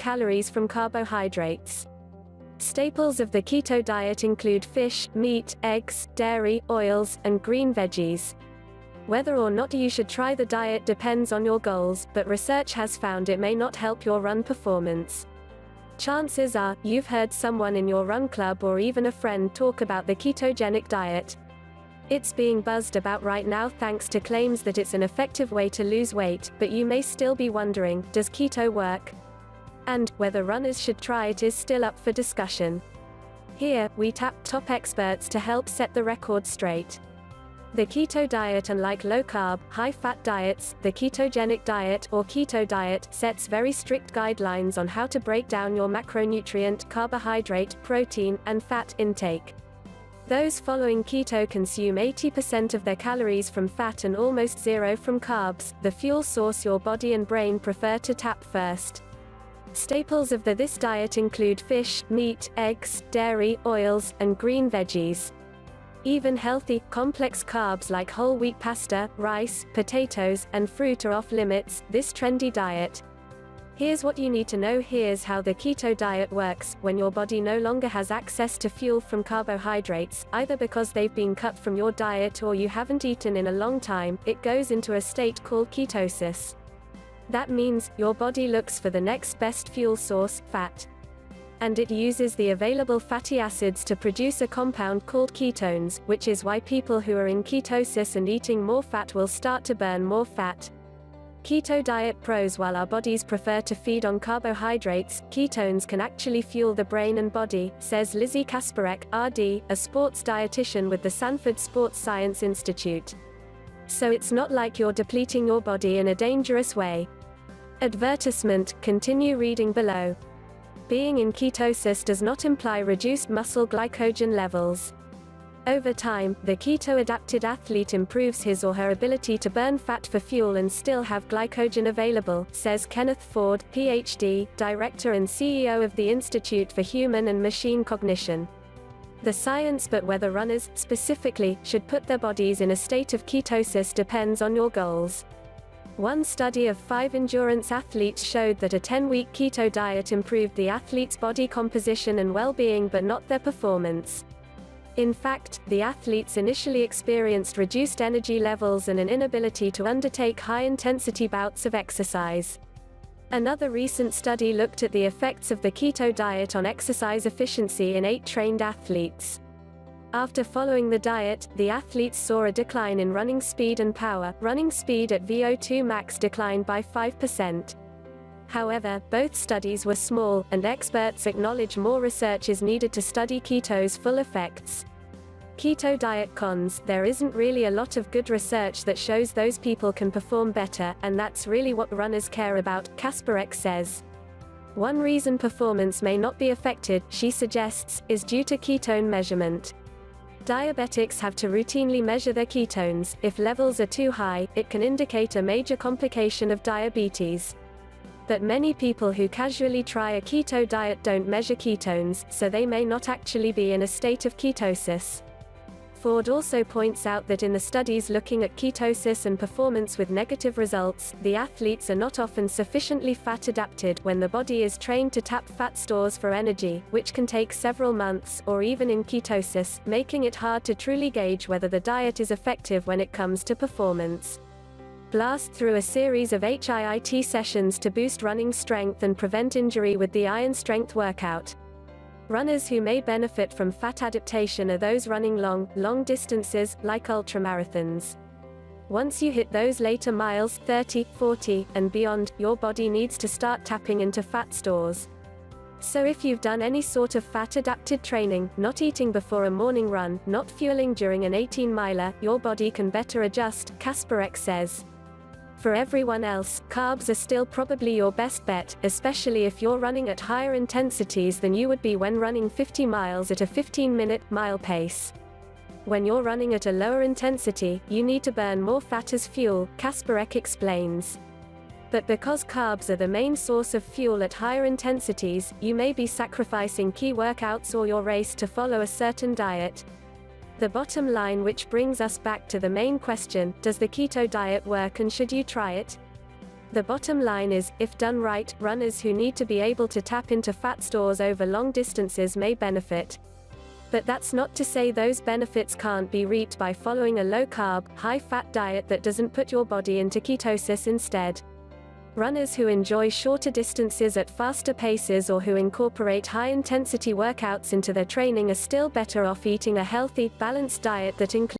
calories from carbohydrates. Staples of the keto diet include fish, meat, eggs, dairy, oils, and green veggies. Whether or not you should try the diet depends on your goals, but research has found it may not help your run performance. Chances are, you've heard someone in your run club or even a friend talk about the ketogenic diet. It's being buzzed about right now thanks to claims that it's an effective way to lose weight, but you may still be wondering, does keto work? And whether runners should try it is still up for discussion. Here, we tap top experts to help set the record straight. The keto diet, unlike low-carb, high-fat diets, the ketogenic diet or keto diet sets very strict guidelines on how to break down your macronutrient, carbohydrate, protein, and fat intake. Those following keto consume 80% of their calories from fat and almost zero from carbs, the fuel source your body and brain prefer to tap first. Staples of this diet include fish, meat, eggs, dairy, oils, and green veggies. Even healthy, complex carbs like whole wheat pasta, rice, potatoes, and fruit are off limits this trendy diet. Here's what you need to know. Here's how the keto diet works. When your body no longer has access to fuel from carbohydrates, either because they've been cut from your diet or you haven't eaten in a long time, it goes into a state called ketosis. That means, your body looks for the next best fuel source, fat. And it uses the available fatty acids to produce a compound called ketones, which is why people who are in ketosis and eating more fat will start to burn more fat. Keto diet pros: while our bodies prefer to feed on carbohydrates, ketones can actually fuel the brain and body, says Lizzie Kasparek, RD, a sports dietitian with the Sanford Sports Science Institute. So it's not like you're depleting your body in a dangerous way. Advertisement, continue reading below. Being in ketosis does not imply reduced muscle glycogen levels. Over time, the keto-adapted athlete improves his or her ability to burn fat for fuel and still have glycogen available, says Kenneth Ford, PhD, Director and CEO of the Institute for Human and Machine Cognition. The science, but whether runners, specifically, should put their bodies in a state of ketosis depends on your goals. One study of 5 endurance athletes showed that a 10-week keto diet improved the athlete's body composition and well-being but not their performance. In fact, the athletes initially experienced reduced energy levels and an inability to undertake high-intensity bouts of exercise. Another recent study looked at the effects of the keto diet on exercise efficiency in 8 trained athletes. After following the diet, the athletes saw a decline in running speed and power. Running speed at VO2 max declined by 5%. However, both studies were small, and experts acknowledge more research is needed to study keto's full effects. Keto diet cons: there isn't really a lot of good research that shows those people can perform better, and that's really what runners care about, Kasparek says. One reason performance may not be affected, she suggests, is due to ketone measurement. Diabetics have to routinely measure their ketones. If levels are too high, it can indicate a major complication of diabetes. But many people who casually try a keto diet don't measure ketones, so they may not actually be in a state of ketosis. Ford also points out that in the studies looking at ketosis and performance with negative results, the athletes are not often sufficiently fat adapted when the body is trained to tap fat stores for energy, which can take several months, or even in ketosis, making it hard to truly gauge whether the diet is effective when it comes to performance. Blast through a series of HIIT sessions to boost running strength and prevent injury with the Iron Strength workout. Runners who may benefit from fat adaptation are those running long distances, like ultramarathons. Once you hit those later miles, 30, 40, and beyond, your body needs to start tapping into fat stores. So if you've done any sort of fat-adapted training, not eating before a morning run, not fueling during an 18-miler, your body can better adjust, Kasparek says. For everyone else, carbs are still probably your best bet, especially if you're running at higher intensities than you would be when running 50 miles at a 15-minute mile pace. When you're running at a lower intensity, you need to burn more fat as fuel, Kasparek explains. But because carbs are the main source of fuel at higher intensities, you may be sacrificing key workouts or your race to follow a certain diet. The bottom line, which brings us back to the main question, does the keto diet work and should you try it? The bottom line is, if done right, runners who need to be able to tap into fat stores over long distances may benefit. But that's not to say those benefits can't be reaped by following a low-carb, high-fat diet that doesn't put your body into ketosis instead. Runners who enjoy shorter distances at faster paces or who incorporate high-intensity workouts into their training are still better off eating a healthy, balanced diet that includes